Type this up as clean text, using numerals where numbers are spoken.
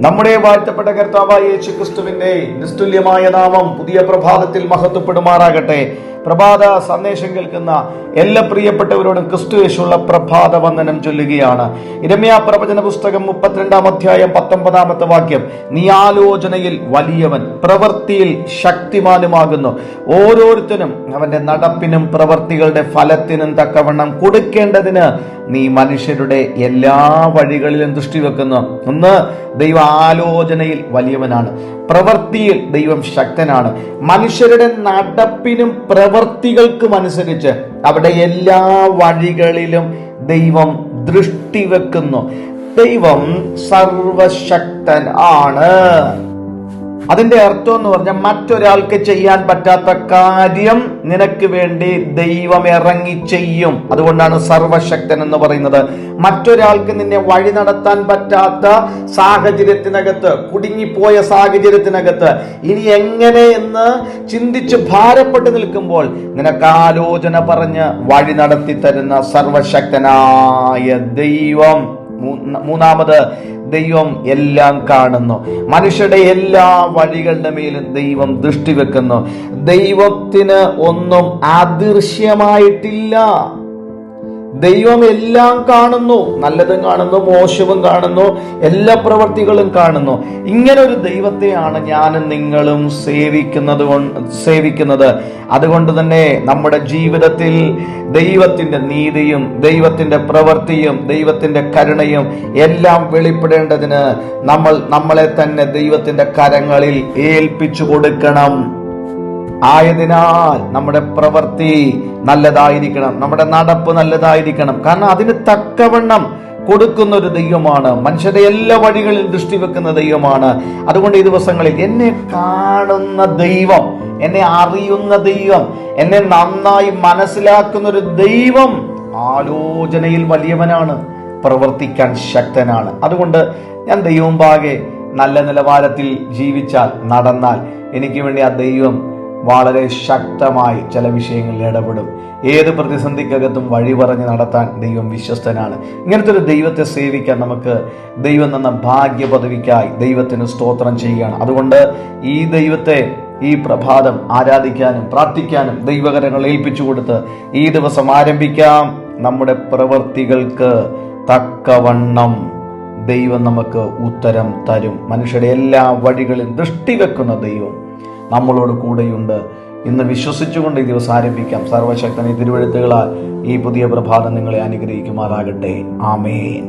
നമ്മുടെ വാഴ്ത്തപ്പെട്ട കർത്താവായ യേശു ക്രിസ്തുവിന്റെ നിസ്തുല്യമായ നാമം പുതിയ പ്രഭാതത്തിൽ മഹത്വപ്പെടുമാറാകട്ടെ. പ്രഭാത സന്ദേശം കേൾക്കുന്ന എല്ലാ പ്രിയപ്പെട്ടവരോടും ക്രിസ്തു യേശുള്ള പ്രഭാത വന്ദനം ചൊല്ലുകയാണ്. യിരെമ്യാ പ്രവചന പുസ്തകം 32 അധ്യായം 19 വാക്യം. നീ ആലോചനയിൽ വലിയവൻ, പ്രവൃത്തിയിൽ ശക്തിമാനുമാകുന്നു. ഓരോരുത്തരും അവന്റെ നടപ്പിനും പ്രവൃത്തികളുടെ ഫലത്തിനും തക്കവണ്ണം കൊടുക്കേണ്ടതിന് നീ മനുഷ്യരുടെ എല്ലാ വഴികളിലും ദൃഷ്ടി വെക്കുന്നു. ഒന്ന്, ദൈവ ആലോചനയിൽ വലിയവനാണ്. പ്രവൃത്തിയിൽ ദൈവം ശക്തനാണ്. മനുഷ്യരുടെ നടപ്പിനും പ്രവൃത്തികൾക്കും അനുസരിച്ച് അവിടെ എല്ലാ വഴികളിലും ദൈവം ദൃഷ്ടി വെക്കുന്നു. ദൈവം സർവശക്തൻ ആണ്. അതിന്റെ അർത്ഥം എന്ന് പറഞ്ഞാൽ മറ്റൊരാൾക്ക് ചെയ്യാൻ പറ്റാത്ത കാര്യം നിനക്ക് വേണ്ടി ദൈവം ഇറങ്ങി ചെയ്യും. അതുകൊണ്ടാണ് സർവശക്തൻ എന്ന് പറയുന്നത്. മറ്റൊരാൾക്ക് നിന്നെ വഴി നടത്താൻ പറ്റാത്ത സാഹചര്യത്തിനകത്ത്, കുടുങ്ങിപ്പോയ സാഹചര്യത്തിനകത്ത് ഇനി എങ്ങനെ എന്ന് ചിന്തിച്ച് ഭാരപ്പെട്ട് നിൽക്കുമ്പോൾ നിനക്ക് ആലോചന പറഞ്ഞ് വഴി നടത്തി തരുന്ന സർവശക്തനായ ദൈവം. മൂന്നാമത്, ദൈവം എല്ലാം കാണുന്നു. മനുഷ്യരുടെ എല്ലാ വഴികളുടെ മേലും ദൈവം ദൃഷ്ടി വെക്കുന്നു. ദൈവത്തിന് ഒന്നും അദൃശ്യമായിട്ടില്ല. ദൈവം എല്ലാം കാണുന്നു. നല്ലതും കാണുന്നു, മോശവും കാണുന്നു, എല്ലാ പ്രവൃത്തികളും കാണുന്നു. ഇങ്ങനെ ഒരു ദൈവത്തെയാണ് ഞാനും നിങ്ങളും സേവിക്കുന്നത്. അതുകൊണ്ട് തന്നെ നമ്മുടെ ജീവിതത്തിൽ ദൈവത്തിന്റെ നീതിയും ദൈവത്തിന്റെ പ്രവൃത്തിയും ദൈവത്തിന്റെ കരുണയും എല്ലാം വെളിപ്പെടേണ്ടതിന് നമ്മളെ തന്നെ ദൈവത്തിന്റെ കരങ്ങളിൽ ഏൽപ്പിച്ചു കൊടുക്കണം. ആയതിനാൽ നമ്മുടെ പ്രവൃത്തി നല്ലതായിരിക്കണം, നമ്മുടെ നടപ്പ് നല്ലതായിരിക്കണം. കാരണം അതിന് തക്കവണ്ണം കൊടുക്കുന്ന ഒരു ദൈവമാണ്. മനുഷ്യരുടെ എല്ലാ വഴികളിൽ ദൃഷ്ടി വെക്കുന്ന ദൈവമാണ്. അതുകൊണ്ട് ഈ ദിവസങ്ങളിൽ എന്നെ കാണുന്ന ദൈവം, എന്നെ അറിയുന്ന ദൈവം, എന്നെ നന്നായി മനസ്സിലാക്കുന്ന ഒരു ദൈവം ആലോചനയിൽ വലിയവനാണ്, പ്രവർത്തിക്കാൻ ശക്തനാണ്. അതുകൊണ്ട് ഞാൻ ദൈവമുമ്പാകെ നല്ല നിലവാരത്തിൽ ജീവിച്ചാൽ, നടന്നാൽ എനിക്ക് വേണ്ടി ആ ദൈവം വളരെ ശക്തമായി ചില വിഷയങ്ങളിൽ ഇടപെടും. ഏത് പ്രതിസന്ധിക്കകത്തും വഴി പറഞ്ഞ് നടത്താൻ ദൈവം വിശ്വസ്തനാണ്. ഇങ്ങനത്തെ ഒരു ദൈവത്തെ സേവിക്കാൻ നമുക്ക് ദൈവം തന്ന ഭാഗ്യ പദവിക്കായി ദൈവത്തിന് സ്തോത്രം ചെയ്യുകയാണ്. അതുകൊണ്ട് ഈ ദൈവത്തെ ഈ പ്രഭാതം ആരാധിക്കാനും പ്രാർത്ഥിക്കാനും ദൈവകരങ്ങൾ ഏൽപ്പിച്ചു കൊടുത്ത് ഈ ദിവസം ആരംഭിക്കാം. നമ്മുടെ പ്രവൃത്തികൾക്ക് തക്കവണ്ണം ദൈവം നമുക്ക് ഉത്തരം തരും. മനുഷ്യരുടെ എല്ലാ വഴികളിലും ദൃഷ്ടി വെക്കുന്ന ദൈവം നമ്മളോട് കൂടെയുണ്ട്. ഇന്ന് വിശ്വസിച്ചുകൊണ്ട് ഈ ദിവസം ആരംഭിക്കാം. സർവശക്തൻ ഈ തിരുവെഴുത്തുകളാൽ ഈ പുതിയ പ്രഭാതം നിങ്ങളെ അനുഗ്രഹിക്കുമാറാകട്ടെ. ആമേൻ.